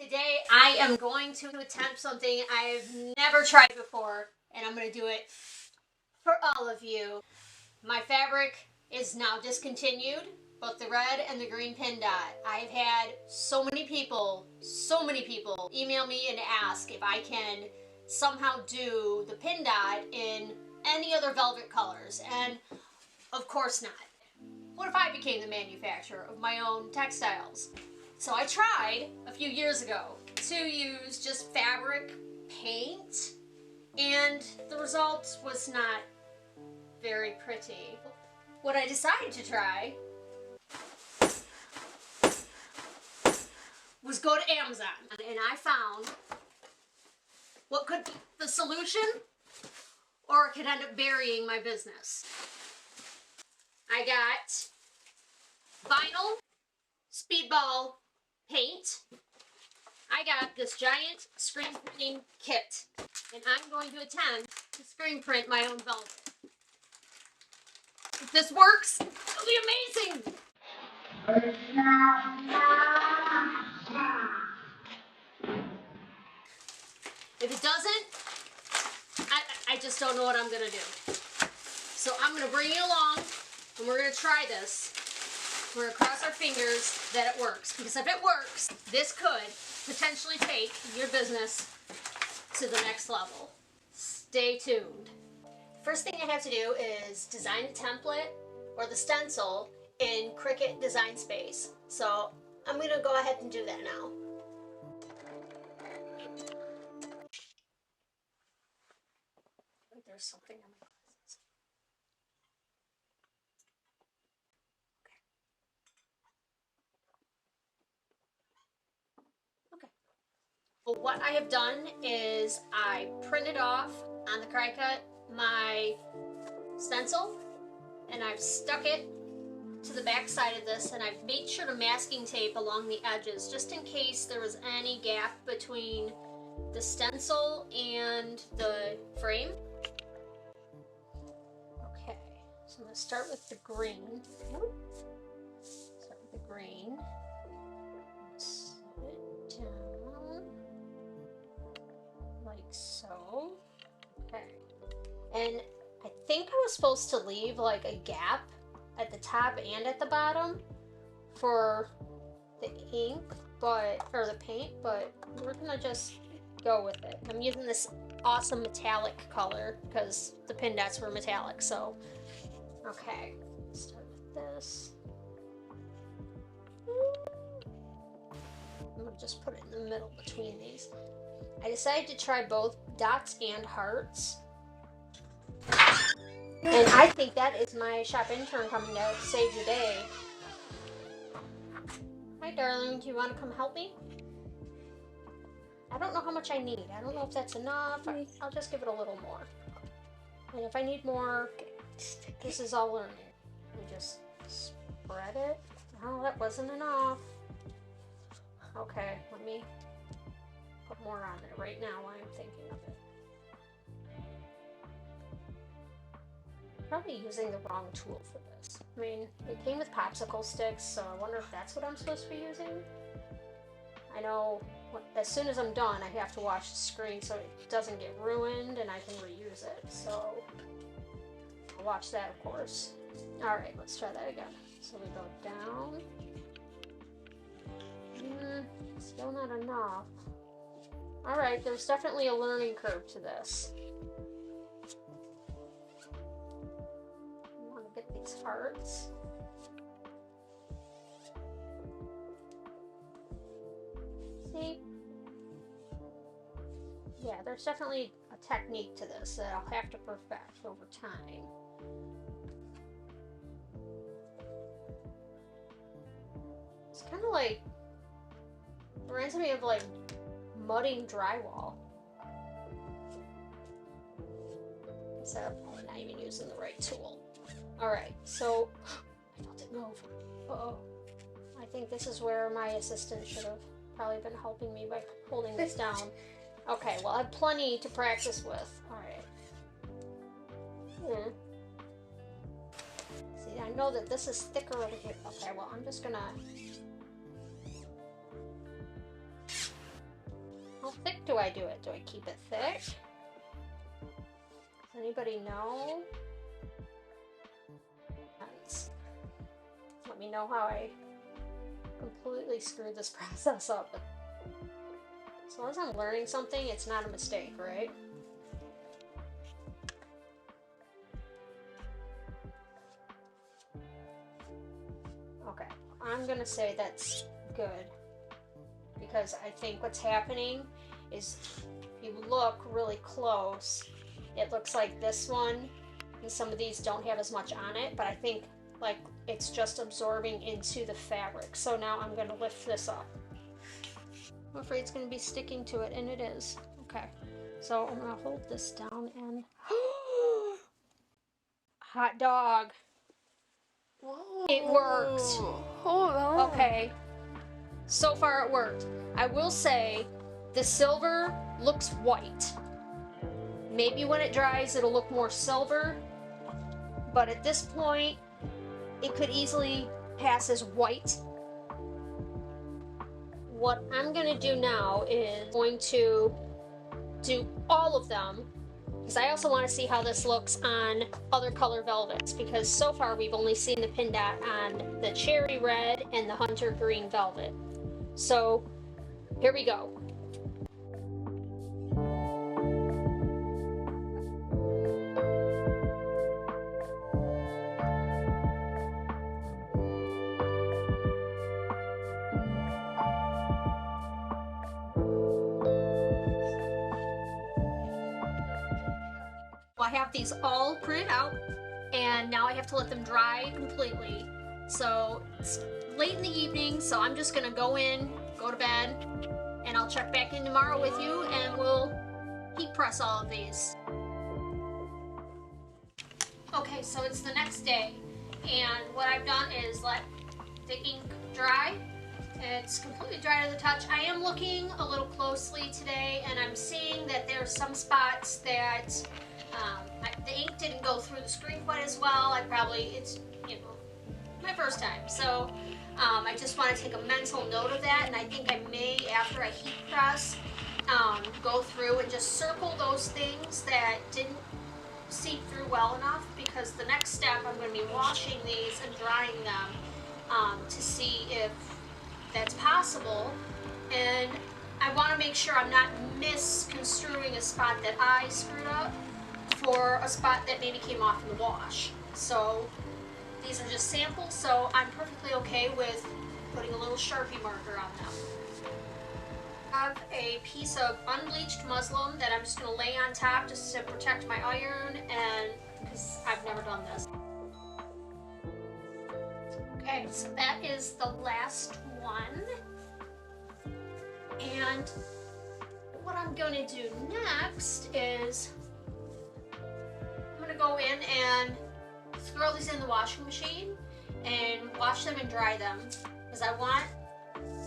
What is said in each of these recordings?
Today I am going to attempt something I've never tried before, and I'm going to do it for all of you. My fabric is now discontinued, both the red and the green pin dot. I've had so many people email me and ask if I can somehow do the pin dot in any other velvet colors, and of course not. What if I became the manufacturer of my own textiles? So I tried a few years ago to use just fabric paint, and the result was not very pretty. What I decided to try was go to Amazon, and I found what could be the solution, or it could end up burying my business. I got vinyl, Speedball Paint. I got this giant screen printing kit, and I'm going to attempt to screen print my own velvet. If this works, it'll be amazing! If it doesn't, I just don't know what I'm gonna do. So I'm gonna bring you along, and we're gonna try this. We're gonna cross our fingers that it works, because if it works, this could potentially take your business to the next level. Stay tuned. First thing I have to do is design the template or the stencil in Cricut Design Space. So I'm gonna go ahead and do that now. I think there's something on my glasses. Okay. Well, what I have done is I printed off on the Cricut my stencil, and I've stuck it to the back side of this, and I've made sure to masking tape along the edges just in case there was any gap between the stencil and the frame. Okay, so I'm going to start with the green. Start with the green. Set it down like so. Okay, and I think I was supposed to leave like a gap at the top and at the bottom for the ink, or the paint, but we're gonna just go with it. I'm using this awesome metallic color because the pin dots were metallic, so okay, start with this. I'm gonna just put it in the middle between these. I decided to try both dots and hearts. And I think that is my shop intern coming to save the day. Hi, darling. Do you want to come help me? I don't know how much I need. I don't know if that's enough. I'll just give it a little more. And if I need more, this is all learning. We just spread it. Oh, that wasn't enough. Okay, let me put more on there right now while I'm thinking of it. Probably using the wrong tool for this. I mean, it came with popsicle sticks, so I wonder if that's what I'm supposed to be using. I know as soon as I'm done, I have to wash the screen so it doesn't get ruined and I can reuse it. So I'll watch that, of course. All right, let's try that again. So we go down. Still not enough. All right, there's definitely a learning curve to this. Get these hearts. See? Yeah, there's definitely a technique to this that I'll have to perfect over time. It's kind of like, it reminds me of like mudding drywall. So I'm not even using the right tool. Alright, so I felt it move. Uh-oh. I think this is where my assistant should have probably been helping me by holding this down. Okay, well I have plenty to practice with. Alright. See, I know that this is thicker over here. Okay, well I'm just gonna thick do I do it? Do I keep it thick? Does anybody know? Let me know how I completely screwed this process up. As long as I'm learning something, it's not a mistake, right? Okay, I'm gonna say that's good, because I think what's happening is if you look really close, it looks like this one and some of these don't have as much on it, but I think like it's just absorbing into the fabric. So now I'm going to lift this up. I'm afraid it's going to be sticking to it, and it is. Okay, so I'm going to hold this down and hot dog. Whoa. It worked. Hold on. Okay, so far it worked. I will say the silver looks white. Maybe when it dries it'll look more silver, but at this point it could easily pass as white. What I'm going to do now is going to do all of them, because I also want to see how this looks on other color velvets, because so far we've only seen the pin dot on the cherry red and the hunter green velvet. So here we go. I have these all printed out, and now I have to let them dry completely. So it's late in the evening, so I'm just gonna go to bed, and I'll check back in tomorrow with you, and we'll heat press all of these. Okay, so it's the next day, and what I've done is let the ink dry. It's completely dry to the touch. I am looking a little closely today, and I'm seeing that there's some spots that the ink didn't go through the screen quite as well. It's my first time, so I just want to take a mental note of that, and I think I may, after I heat press, go through and just circle those things that didn't seep through well enough, because the next step I'm going to be washing these and drying them to see if that's possible, and I want to make sure I'm not misconstruing a spot that I screwed up for a spot that maybe came off in the wash. So these are just samples, so I'm perfectly okay with putting a little Sharpie marker on them. I have a piece of unbleached muslin that I'm just going to lay on top just to protect my iron, and because I've never done this. Okay, so that is the last one, and what I'm going to do next is I'm going to go in and throw these in the washing machine and wash them and dry them, because I want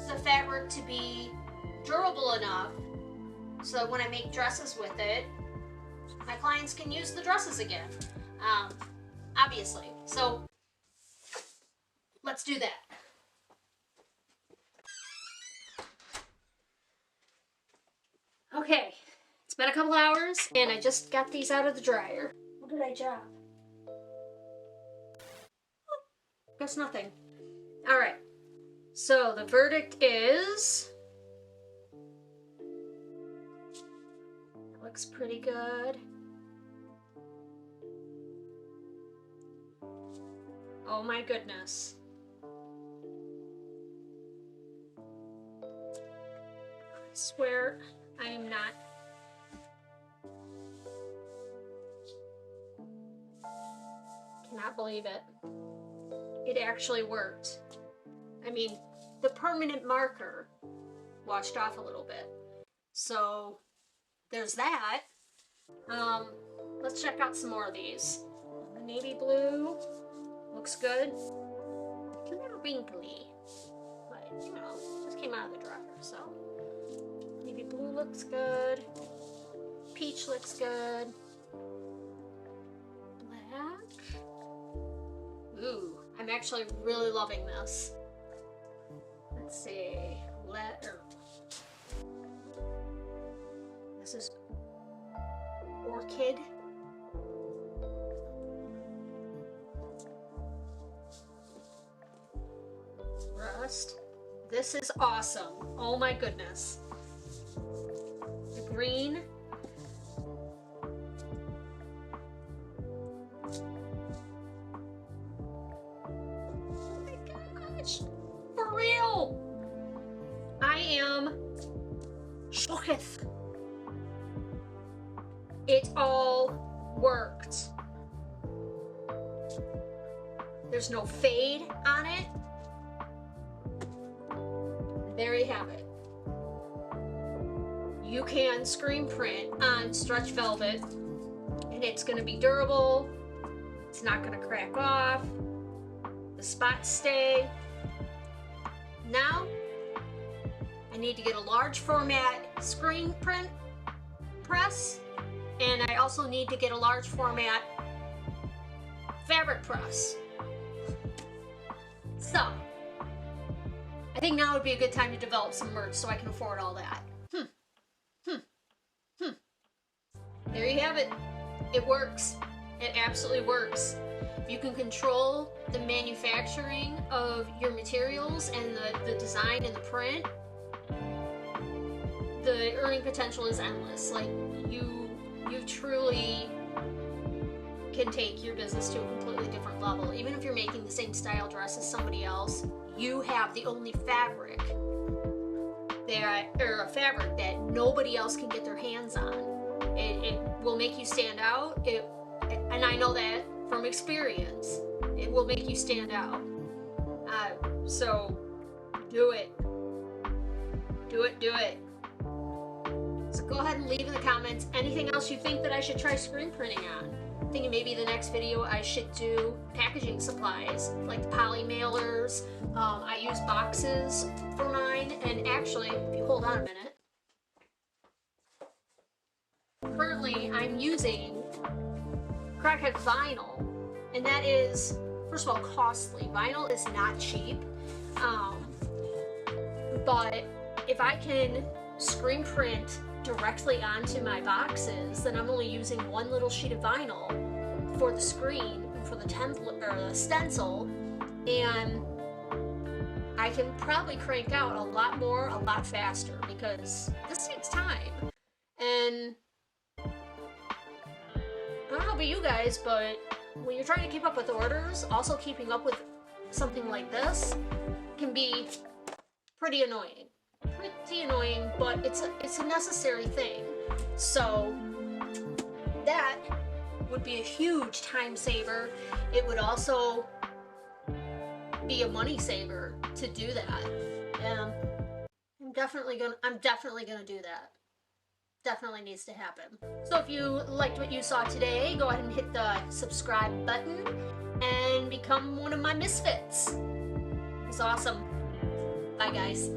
the fabric to be durable enough so that when I make dresses with it, my clients can use the dresses again, obviously. So let's do that. Okay, it's been a couple hours and I just got these out of the dryer. What did I drop? Oh, guess nothing. Alright, so the verdict is, it looks pretty good. Oh my goodness. I swear I am not. Cannot believe it. It actually worked. I mean, the permanent marker washed off a little bit. So there's that. Let's check out some more of these. The navy blue looks good. It's a little wrinkly, but you know, just came out of the dryer, so. Navy blue looks good. Peach looks good. Black. Ooh, I'm actually really loving this. Let's see. This is Orchid. Rust. This is awesome. Oh my goodness. The green. Oh my gosh. For real. I am shooketh. It all worked. There's no fade on it. There you have it. You can screen print on stretch velvet and it's going to be durable. It's not going to crack off. The spots stay. Now, I need to get a large format screen print press, and I also need to get a large format fabric press. So, I think now would be a good time to develop some merch so I can afford all that. There you have it. It works. It absolutely works. If you can control the manufacturing of your materials and the design and the print, the earning potential is endless. Like, you truly can take your business to a completely different level. Even if you're making the same style dress as somebody else, you have the only fabric that nobody else can get their hands on. It will make you stand out. And I know that from experience. It will make you stand out. So do it. Do it, do it. So go ahead and leave in the comments anything else you think that I should try screen printing on. I'm thinking maybe the next video I should do packaging supplies, like the poly mailers. I use boxes for mine, and actually, if you hold on a minute, currently I'm using crackhead vinyl, and that is, first of all, costly. Vinyl is not cheap, but if I can screen print directly onto my boxes, then I'm only using one little sheet of vinyl for the screen and for the template or the stencil, and I can probably crank out a lot more, a lot faster, because this takes time. And I don't know about you guys, but when you're trying to keep up with orders, also keeping up with something like this can be pretty annoying. Pretty annoying, but it's a necessary thing. So that would be a huge time saver. It would also be a money saver to do that. And I'm definitely gonna do that. Definitely needs to happen. So if you liked what you saw today, go ahead and hit the subscribe button and become one of my misfits. It's awesome. Bye guys.